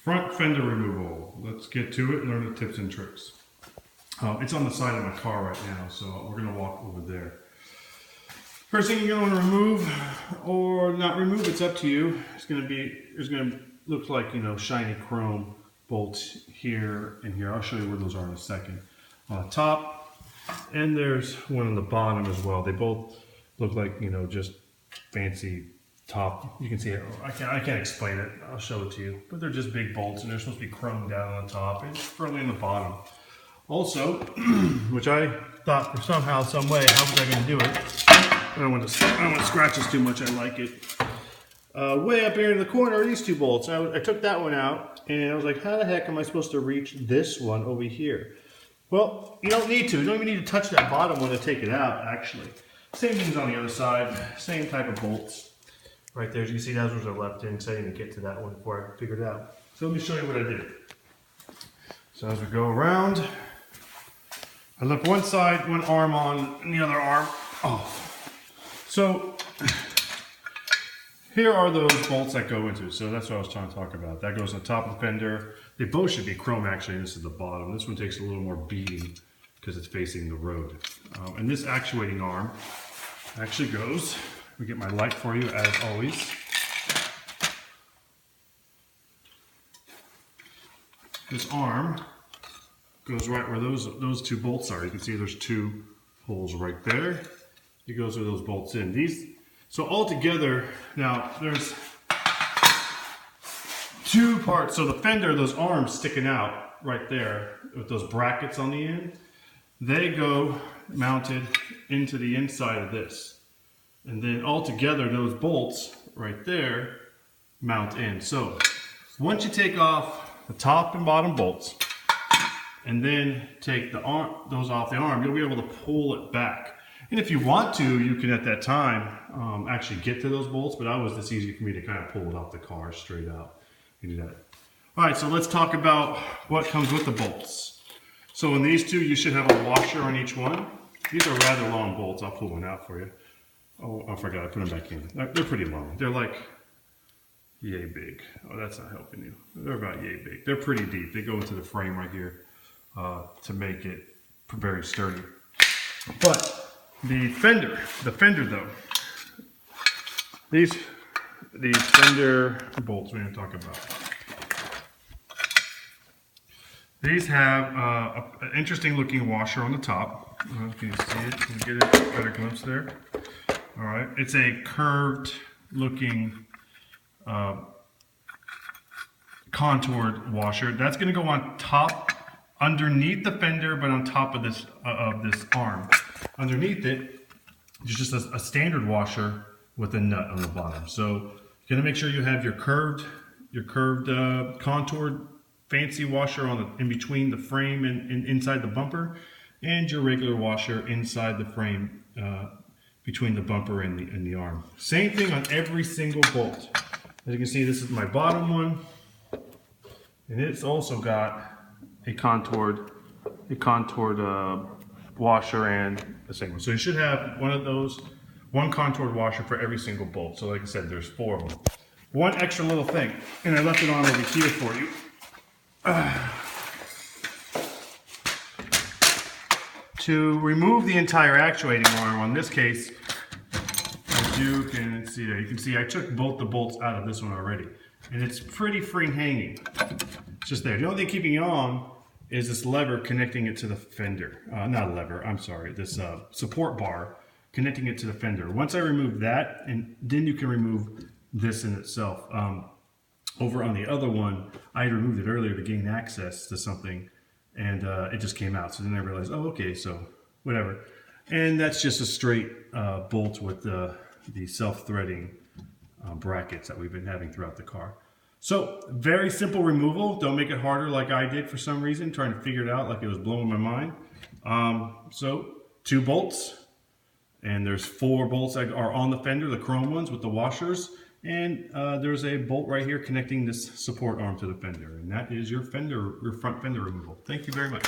Front fender removal. Let's get to it and learn the tips and tricks. It's on the side of my car right now, so we're going to walk over there. First thing you're going to want to remove, or not remove, it's up to you. There's going to look like, you know, shiny chrome bolts here and here. I'll show you where those are in a second. On the top, and there's one on the bottom as well. They both look like, you know, just fancy top. You can see it. I can't explain it. I'll show it to you. But they're just big bolts, and they're supposed to be chromed down on the top and firmly in the bottom. Also, which I thought for somehow, some way, how was I going to do it? I don't want to scratch this too much. I like it. Way up here in the corner are these two bolts. I took that one out, and I was like, how the heck am I supposed to reach this one over here? Well, you don't need to. You don't even need to touch that bottom one to take it out, actually. Same thing's on the other side. Same type of bolts. Right there, as you can see, those ones are left in, because I didn't even get to that one before I figured it out. So let me show you what I did. So as we go around, I left one side, one arm on, and the other arm off. So here are those bolts that go into. So that's what I was trying to talk about. That goes on top of the fender. They both should be chrome, actually. This is the bottom. This one takes a little more beating because it's facing the road. And this actuating arm actually goes. Let me get my light for you, as always. This arm goes right where those two bolts are. You can see there's two holes right there. It goes where those bolts in. So all together, now there's two parts. So the fender, those arms sticking out right there with those brackets on the end, they go mounted into the inside of this. And then all together, those bolts right there mount in. So once you take off the top and bottom bolts, and then take those off the arm, you'll be able to pull it back. And if you want to, you can at that time actually get to those bolts, but it's easy for me to kind of pull it off the car straight out. You do that. All right, so let's talk about what comes with the bolts. So in these two, you should have a washer on each one. These are rather long bolts. I'll pull one out for you. Oh, I forgot, I put them back in. They're pretty long. They're like yay big. Oh, that's not helping you. They're about yay big. They're pretty deep. They go into the frame right here. To make it very sturdy. But the fender though, these fender bolts we're going to talk about. These have an interesting looking washer on the top. Can you see it? Can you get a better glimpse there? All right, it's a curved looking contoured washer. That's going to go on top, underneath the fender, but on top of this arm. Underneath it, there's just a standard washer with a nut on the bottom. So you're going to make sure you have your curved contoured fancy washer in between the frame and inside the bumper, and your regular washer inside the frame between the bumper and the arm. Same thing on every single bolt. As you can see, this is my bottom one, and it's also got a contoured washer and the same one. So you should have one contoured washer for every single bolt. So like I said, there's 4 of them. One extra little thing, and I left it on over here for you. To remove the entire actuating arm, on this case, as you can see there, you can see I took both the bolts out of this one already. And it's pretty free hanging. It's just there. The only thing keeping it on is this lever connecting it to the fender. Not a lever, I'm sorry, this support bar connecting it to the fender. Once I remove that, and then you can remove this in itself. Over on the other one, I had removed it earlier to gain access to something, and it just came out. So then I realized, oh, okay, so whatever. And that's just a straight bolt with the self-threading brackets that we've been having throughout the car. So very simple removal. Don't make it harder like I did for some reason, trying to figure it out like it was blowing my mind. So 2 bolts, and there's 4 bolts that are on the fender, the chrome ones with the washers, and there's a bolt right here connecting this support arm to the fender, and that is your front fender removal. Thank you very much.